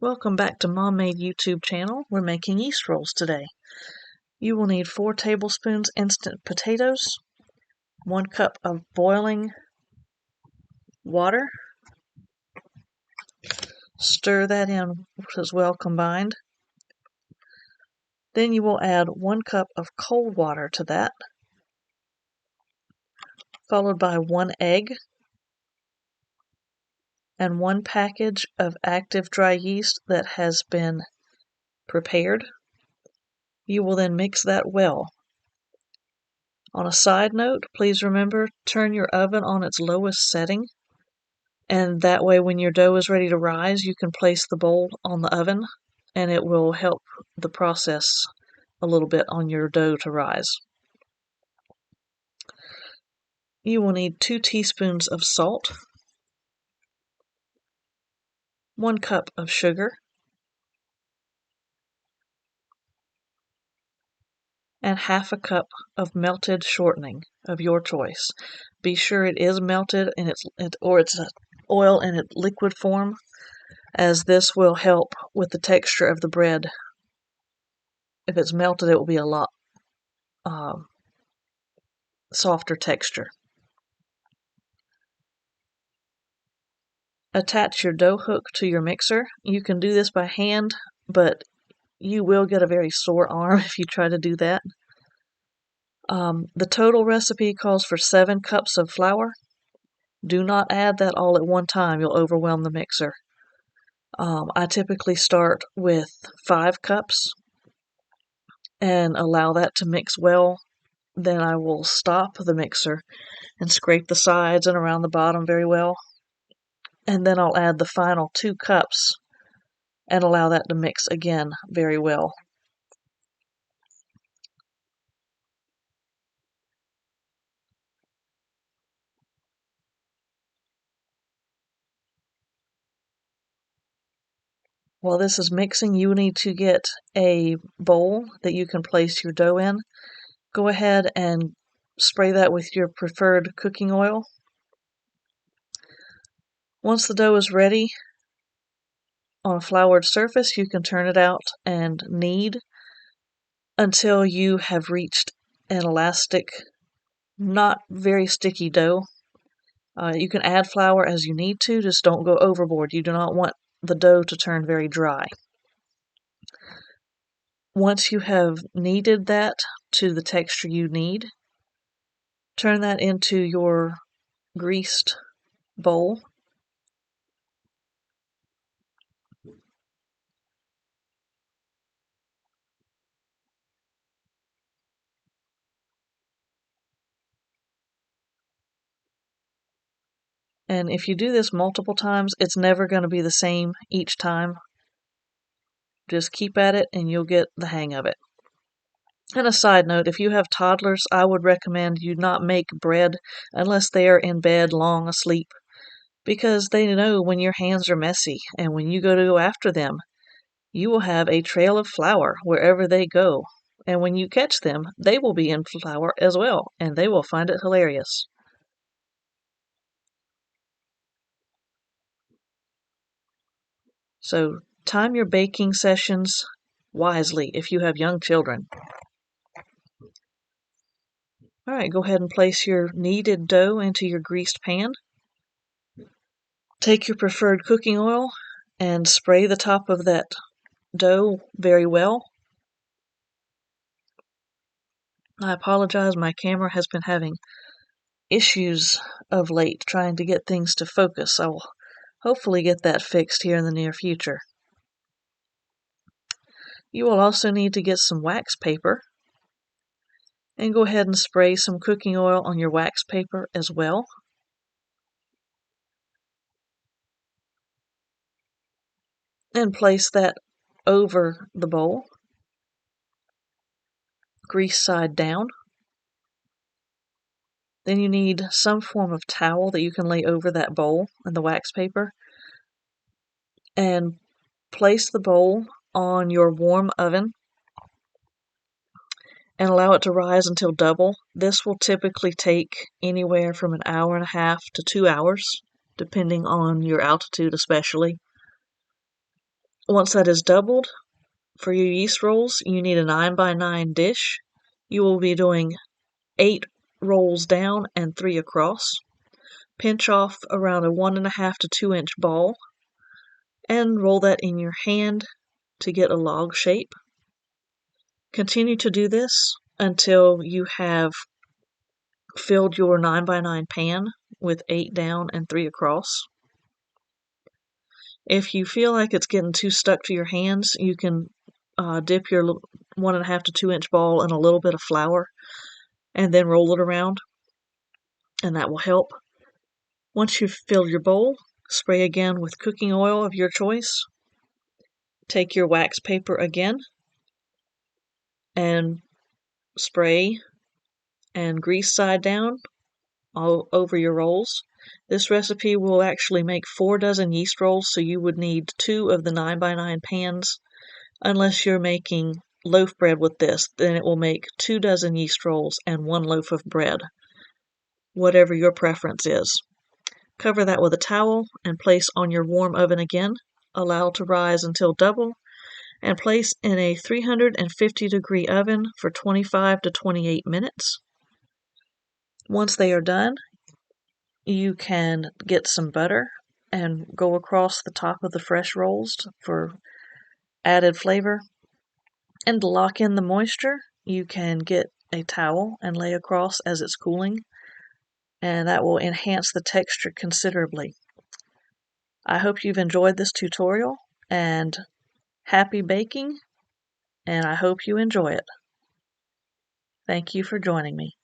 Welcome back to Mom Made YouTube channel. We're making yeast rolls today. You will need 4 tablespoons instant potatoes, 1 cup of boiling water. Stir that in as well combined. Then you will add 1 cup of cold water to that, followed by 1 egg and 1 package of active dry yeast that has been prepared. You will then mix that well. On a side note, please remember, turn your oven on its lowest setting, and that way when your dough is ready to rise, you can place the bowl on the oven, and it will help the process a little bit on your dough to rise. You will need 2 teaspoons of salt, 1 cup of sugar, and half a cup of melted shortening of your choice. Be sure it is melted and it's oil in its liquid form, as this will help with the texture of the bread. If it's melted, it will be a lot softer texture. Attach your dough hook to your mixer. You can do this by hand, but you will get a very sore arm if you try to do that. The total recipe calls for 7 cups of flour. Do not add that all at one time. You'll overwhelm the mixer. I typically start with 5 cups and allow that to mix well. Then I will stop the mixer and scrape the sides and around the bottom very well. And then I'll add the final 2 cups and allow that to mix again very well. While this is mixing, you need to get a bowl that you can place your dough in. Go ahead and spray that with your preferred cooking oil. Once the dough is ready on a floured surface, you can turn it out and knead until you have reached an elastic, not very sticky dough. You can add flour as you need to, just don't go overboard. You do not want the dough to turn very dry. Once you have kneaded that to the texture you need, turn that into your greased bowl. And if you do this multiple times, it's never going to be the same each time. Just keep at it and you'll get the hang of it. And a side note, if you have toddlers, I would recommend you not make bread unless they are in bed long asleep, because they know when your hands are messy, and when you go after them, you will have a trail of flour wherever they go. And when you catch them, they will be in flour as well, and they will find it hilarious. So time your baking sessions wisely if you have young children. All right, go ahead and place your kneaded dough into your greased pan. Take your preferred cooking oil and spray the top of that dough very well. I apologize, my camera has been having issues of late trying to get things to focus. I will hopefully get that fixed here in the near future. You will also need to get some wax paper, and go ahead and spray some cooking oil on your wax paper as well. And place that over the bowl, grease side down. Then you need some form of towel that you can lay over that bowl and the wax paper, and place the bowl on your warm oven and allow it to rise until double. This will typically take anywhere from an hour and a half to 2 hours, depending on your altitude especially. Once that is doubled, for your yeast rolls, you need a 9x9 dish. You will be doing 8 rolls down and 3 across. Pinch off around a 1.5 to 2 inch ball and roll that in your hand to get a log shape. Continue to do this until you have filled your 9x9 pan with 8 down and 3 across. If you feel like it's getting too stuck to your hands, you can dip your 1.5 to 2 inch ball in a little bit of flour and then roll it around, and that will help. Once you've filled your bowl, spray again with cooking oil of your choice. Take your wax paper again and spray and grease side down all over your rolls. This recipe will actually make 4 dozen yeast rolls, so you would need 2 of the 9x9 pans. Unless you're making loaf bread with this, then it will make 2 dozen yeast rolls and 1 loaf of bread, whatever your preference is. Cover that with a towel and place on your warm oven again. Allow to rise until double and place in a 350-degree oven for 25 to 28 minutes. Once they are done, you can get some butter and go across the top of the fresh rolls for added flavor. And to lock in the moisture, you can get a towel and lay across as it's cooling, and that will enhance the texture considerably. I hope you've enjoyed this tutorial, and happy baking, and I hope you enjoy it. Thank you for joining me.